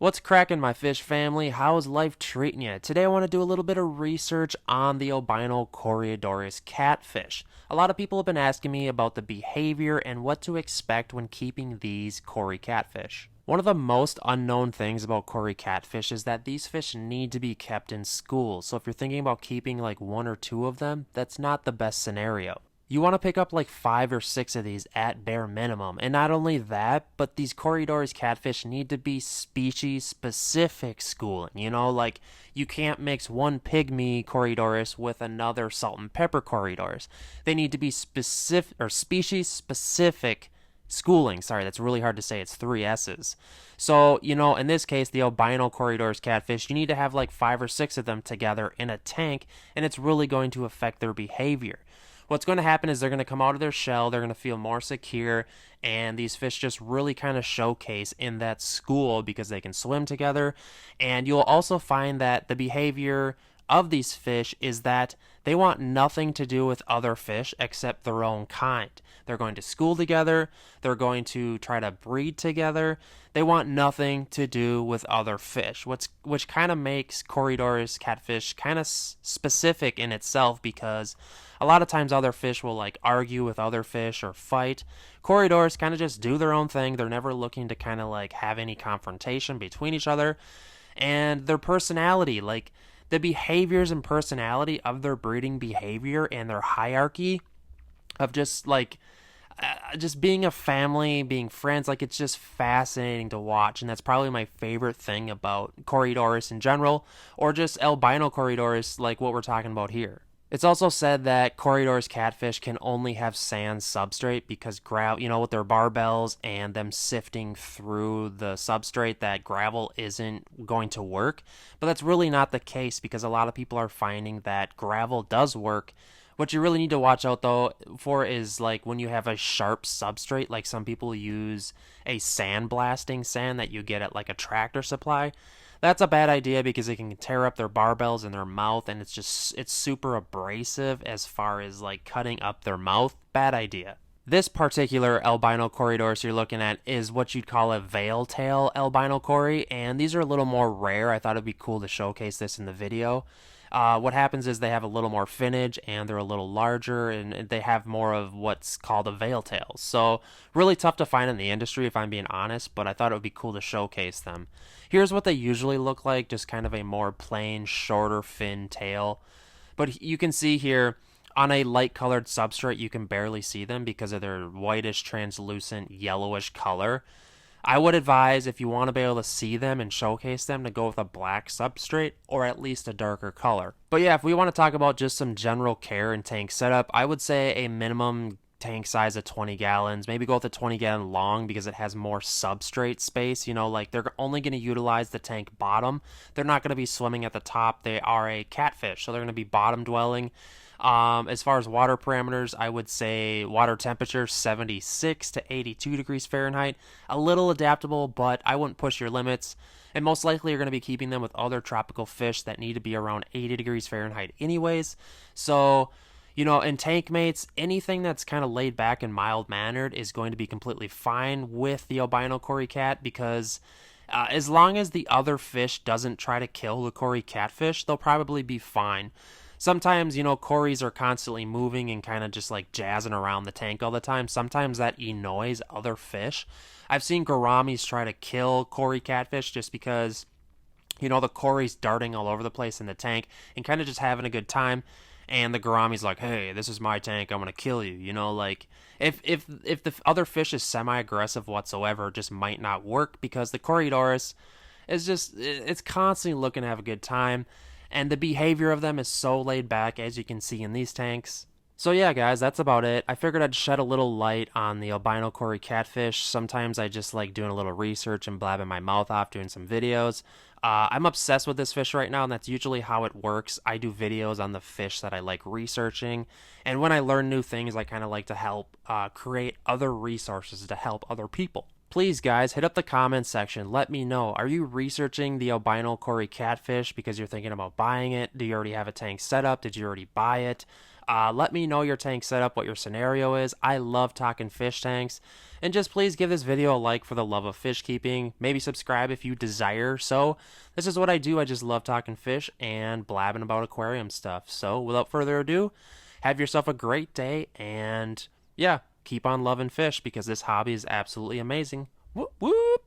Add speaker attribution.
Speaker 1: What's cracking, my fish family? How is life treating you? Today I want to do a little bit of research on the Albino Corydorus catfish. A lot of people have been asking me about the behavior and what to expect when keeping these Cory catfish. One of the most unknown things about Cory catfish is that these fish need to be kept in school. So if you're thinking about keeping like one or two of them, that's not the best scenario. You want to pick up like 5 or 6 of these at bare minimum. And not only that, but these Corydorus catfish need to be species specific schooling. Like you can't mix one pygmy Corydorus with another salt and pepper Corydorus. They need to be specific or species specific schooling. Sorry, that's really hard to say. It's 3 S's. So, in this case, the albino Corydorus catfish, you need to have like 5 or 6 of them together in a tank, and it's really going to affect their behavior. What's going to happen is they're going to come out of their shell, they're going to feel more secure, and these fish just really kind of showcase in that school because they can swim together. And you'll also find that the behavior of these fish is that they want nothing to do with other fish except their own kind. They're going to school together, they're going to try to breed together. They want nothing to do with other fish, which kind of makes Corydorus catfish kind of specific in itself, because a lot of times other fish will like argue with other fish or fight. Corydorus kind of just do their own thing. They're never looking to kind of like have any confrontation between each other. And their personality, like the behaviors and personality of their breeding behavior and their hierarchy of just like just being a family, being friends, like it's just fascinating to watch. And that's probably my favorite thing about Corydorus in general, or just albino Corydorus like what we're talking about here. It's also said that Corydorus catfish can only have sand substrate because gravel, with their barbels and them sifting through the substrate, that gravel isn't going to work. But that's really not the case, because a lot of people are finding that gravel does work. What you really need to watch out though for is like when you have a sharp substrate, like some people use a sandblasting sand that you get at like a Tractor Supply. That's a bad idea because it can tear up their barbels in their mouth, and it's super abrasive as far as like cutting up their mouth. Bad idea. This particular albino Corydorus you're looking at is what you'd call a veil tail albino Cory, and these are a little more rare. I thought it'd be cool to showcase this in the video. What happens is they have a little more finnage and they're a little larger, and they have more of what's called a veil tail. So really tough to find in the industry, if I'm being honest, but I thought it would be cool to showcase them. Here's what they usually look like, just kind of a more plain, shorter fin tail. But you can see here, on a light colored substrate, you can barely see them because of their whitish, translucent, yellowish color. I would advise, if you want to be able to see them and showcase them, to go with a black substrate or at least a darker color. But yeah, if we want to talk about just some general care and tank setup, I would say a minimum tank size of 20 gallons. Maybe go with a 20-gallon long because it has more substrate space. Like they're only going to utilize the tank bottom. They're not going to be swimming at the top. They are a catfish, so they're going to be bottom dwelling. As far as water parameters, I would say water temperature 76 to 82 degrees Fahrenheit. A little adaptable, but I wouldn't push your limits. And most likely you're going to be keeping them with other tropical fish that need to be around 80 degrees Fahrenheit anyways. So, in tank mates, anything that's kind of laid back and mild-mannered is going to be completely fine with the albino Cory cat, because as long as the other fish doesn't try to kill the Cory catfish, they'll probably be fine. Sometimes, Corys are constantly moving and kind of just like jazzing around the tank all the time. Sometimes that annoys other fish. I've seen gouramis try to kill Cory catfish just because, the Cory's darting all over the place in the tank and kind of just having a good time. And the gourami's like, hey, this is my tank, I'm going to kill you. Like if the other fish is semi-aggressive whatsoever, it just might not work, because the Corydorus is it's constantly looking to have a good time. And the behavior of them is so laid back, as you can see in these tanks. So yeah, guys, that's about it. I figured I'd shed a little light on the albino Cory catfish. Sometimes I just like doing a little research and blabbing my mouth off doing some videos. I'm obsessed with this fish right now, and that's usually how it works. I do videos on the fish that I like researching, and when I learn new things, I kind of like to help create other resources to help other people. Please, guys, hit up the comments section. Let me know. Are you researching the albino Cory catfish because you're thinking about buying it? Do you already have a tank set up? Did you already buy it? Let me know your tank setup, what your scenario is. I love talking fish tanks. And just please give this video a like for the love of fish keeping. Maybe subscribe if you desire. So this is what I do. I just love talking fish and blabbing about aquarium stuff. So without further ado, have yourself a great day. And yeah, keep on loving fish because this hobby is absolutely amazing. Whoop, whoop.